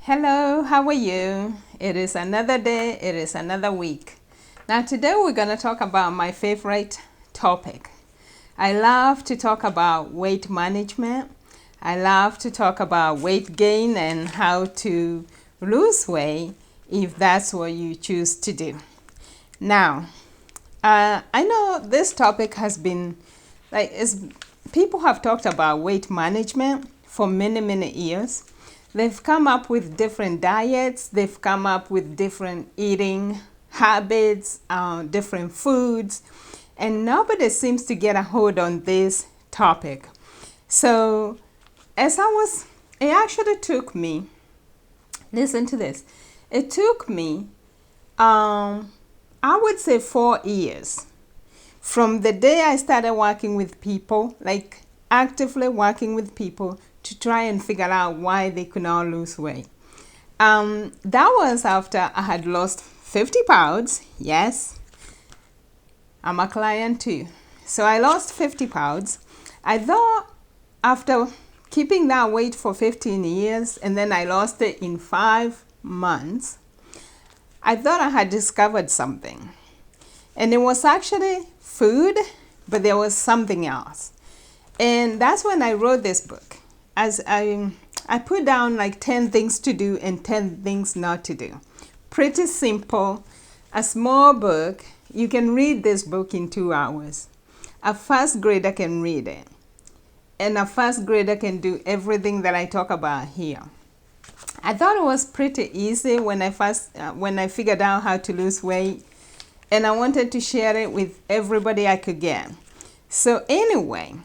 Hello, how are you? It is another day, it is another week. Now today we're going to talk about my favorite topic. I love to talk about weight management. I love to talk about weight gain and how to lose weight if that's what you choose to do. Now, I know this topic has been people have talked about weight management for many years. They've come up with different diets, they've come up with different eating habits, different foods, and nobody seems to get a hold on this topic. So it actually took me, listen to this, it took me, I would say 4 years from the day I started working with people, like actively working with people, to try and figure out why they could not lose weight. That was after I had lost 50 pounds. Yes, I'm a client too. So I lost 50 pounds. I thought after keeping that weight for 15 years and then I lost it in 5 months, I thought I had discovered something. And it was actually food, but there was something else. And that's when I wrote this book. As I put down like 10 things to do and 10 things not to do. Pretty simple, a small book. You can read this book in 2 hours. A first grader can read it. And a first grader can do everything that I talk about here. I thought it was pretty easy when I figured out how to lose weight. And I wanted to share it with everybody I could get. So anyway,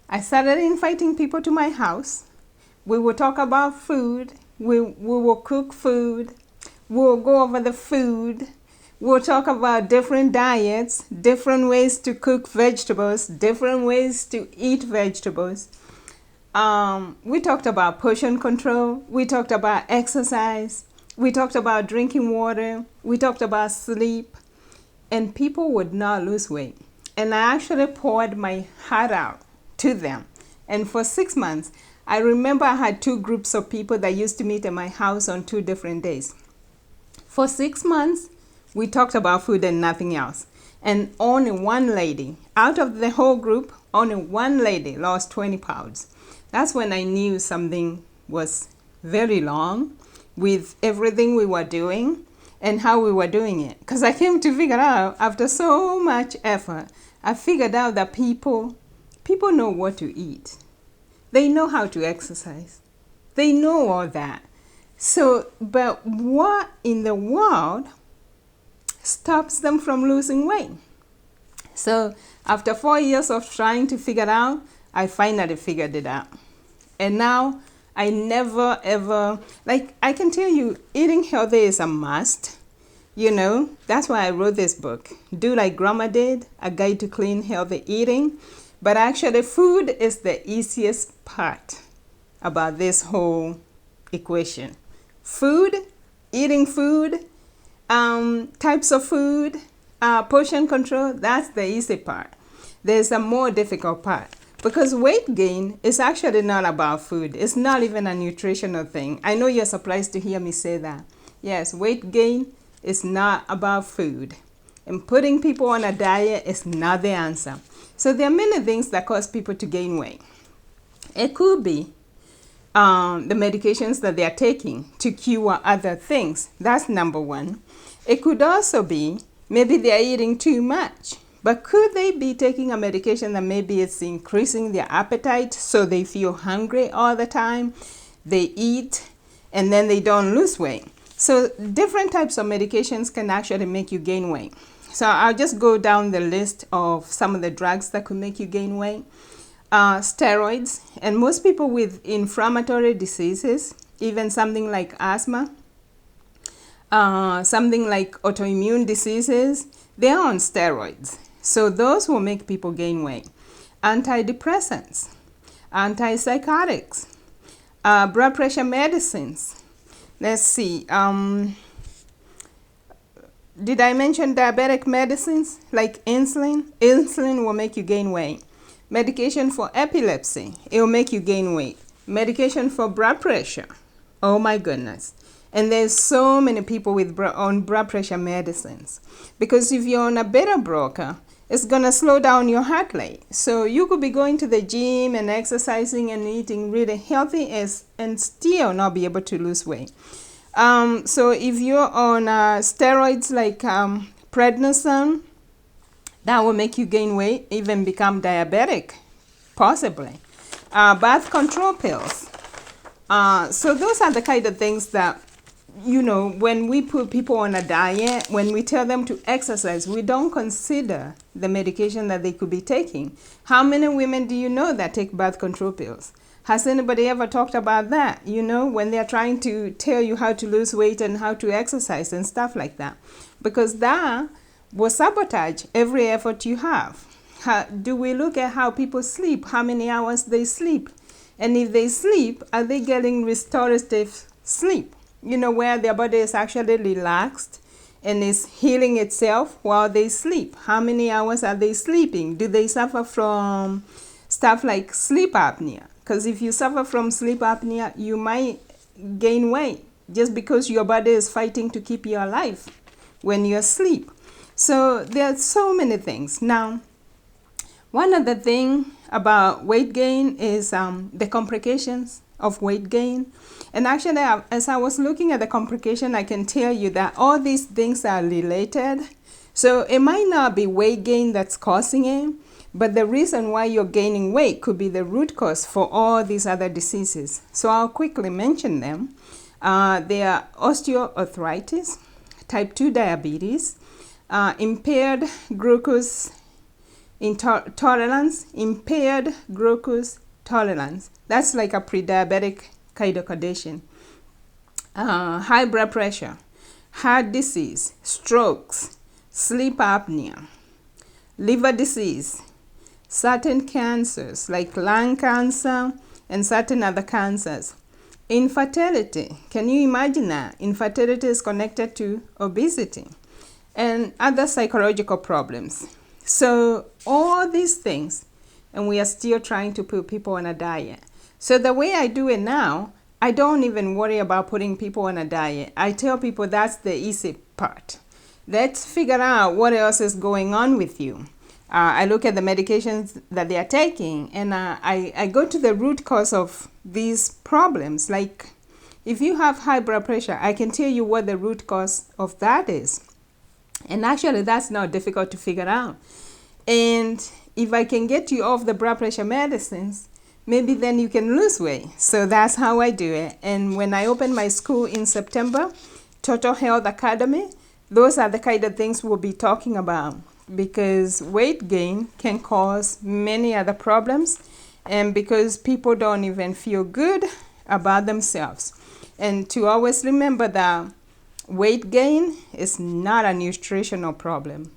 I started inviting people to my house. We will talk about food. We will cook food. We'll go over the food. We'll talk about different diets, different ways to cook vegetables, different ways to eat vegetables. We talked about portion control. We talked about exercise. We talked about drinking water. We talked about sleep. And people would not lose weight. And I actually poured my heart out to them. And for 6 months, I remember I had 2 groups of people that used to meet at my house on 2 different days. For 6 months, we talked about food and nothing else. And only one lady, out of the whole group, only one lady lost 20 pounds. That's when I knew something was very wrong with everything we were doing and how we were doing it. Because I came to figure out, after so much effort, I figured out that people know what to eat. They know how to exercise. They know all that. So, but what in the world stops them from losing weight? So, after 4 years of trying to figure it out, I finally figured it out. And now, I never ever, I can tell you, eating healthy is a must. You know, that's why I wrote this book. Do like Grandma did, A Guide to Clean, Healthy Eating. But actually, food is the easiest part about this whole equation. Food, eating food, types of food, portion control, that's the easy part. There's a more difficult part. Because weight gain is actually not about food. It's not even a nutritional thing. I know you're surprised to hear me say that. Yes, weight gain is not about food. And putting people on a diet is not the answer. So there are many things that cause people to gain weight. It could be the medications that they are taking to cure other things. That's number one. It could also be maybe they are eating too much. But could they be taking a medication that maybe it's increasing their appetite so they feel hungry all the time? They eat and then they don't lose weight. So different types of medications can actually make you gain weight. So I'll just go down the list of some of the drugs that could make you gain weight. Steroids, and most people with inflammatory diseases, even something like asthma, something like autoimmune diseases, they're on steroids. So those will make people gain weight. Antidepressants, antipsychotics, blood pressure medicines. Let's see. Did I mention diabetic medicines like insulin? Insulin will make you gain weight. Medication for epilepsy, it will make you gain weight. Medication for blood pressure, Oh my goodness. And there's so many people with on blood pressure medicines, because if you're on a beta blocker, it's going to slow down your heart rate. So you could be going to the gym and exercising and eating really healthy and still not be able to lose weight. So if you're on steroids like prednisone, that will make you gain weight, even become diabetic, possibly. Birth control pills. So those are the kind of things that, when we put people on a diet, when we tell them to exercise, we don't consider the medication that they could be taking. How many women do you know that take birth control pills? Has anybody ever talked about that? When they're trying to tell you how to lose weight and how to exercise and stuff like that. Because that will sabotage every effort you have. Do we look at how people sleep, how many hours they sleep? And if they sleep, are they getting restorative sleep? Where their body is actually relaxed and is healing itself while they sleep. How many hours are they sleeping? Do they suffer from stuff like sleep apnea? Because if you suffer from sleep apnea, you might gain weight just because your body is fighting to keep you alive when you're asleep. So there are so many things. Now, one other thing about weight gain is the complications of weight gain. And actually, as I was looking at the complication, I can tell you that all these things are related. So it might not be weight gain that's causing it, but the reason why you're gaining weight could be the root cause for all these other diseases. So I'll quickly mention them. They are osteoarthritis, type 2 diabetes, impaired glucose intolerance, impaired glucose tolerance. That's like a pre-diabetic kind of condition. High blood pressure, heart disease, strokes, sleep apnea, liver disease, certain cancers like lung cancer and certain other cancers. Infertility, can you imagine that? Infertility is connected to obesity and other psychological problems. So all these things, and we are still trying to put people on a diet. So the way I do it now, I don't even worry about putting people on a diet. I tell people that's the easy part. Let's figure out what else is going on with you. I look at the medications that they are taking, and I go to the root cause of these problems. Like if you have high blood pressure, I can tell you what the root cause of that is. And actually, that's not difficult to figure out. And if I can get you off the blood pressure medicines, maybe then you can lose weight. So that's how I do it. And when I open my school in September, Total Health Academy, those are the kind of things we'll be talking about, because weight gain can cause many other problems, and because people don't even feel good about themselves. And to always remember that weight gain is not a nutritional problem.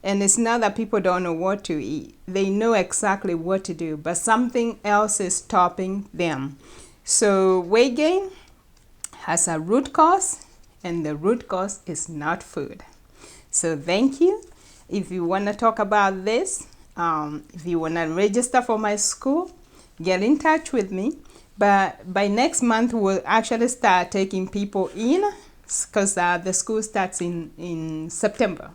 And it's not that people don't know what to eat. They know exactly what to do, but something else is stopping them. So weight gain has a root cause, and the root cause is not food. So thank you. If you want to talk about this, if you want to register for my school, get in touch with me. But by next month, we'll actually start taking people in, because the school starts in September.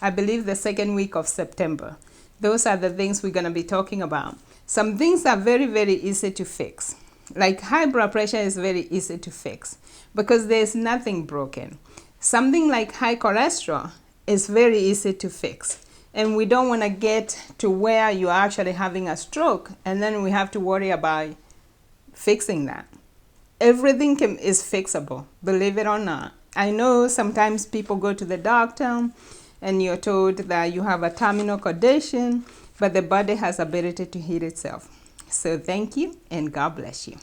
I believe the second week of September. Those are the things we're going to be talking about. Some things are very, very easy to fix. Like high blood pressure is very easy to fix because there's nothing broken. Something like high cholesterol is very easy to fix. And we don't want to get to where you're actually having a stroke, and then we have to worry about fixing that. Everything is fixable, believe it or not. I know sometimes people go to the doctor and you're told that you have a terminal condition, but the body has ability to heal itself. So thank you, and God bless you.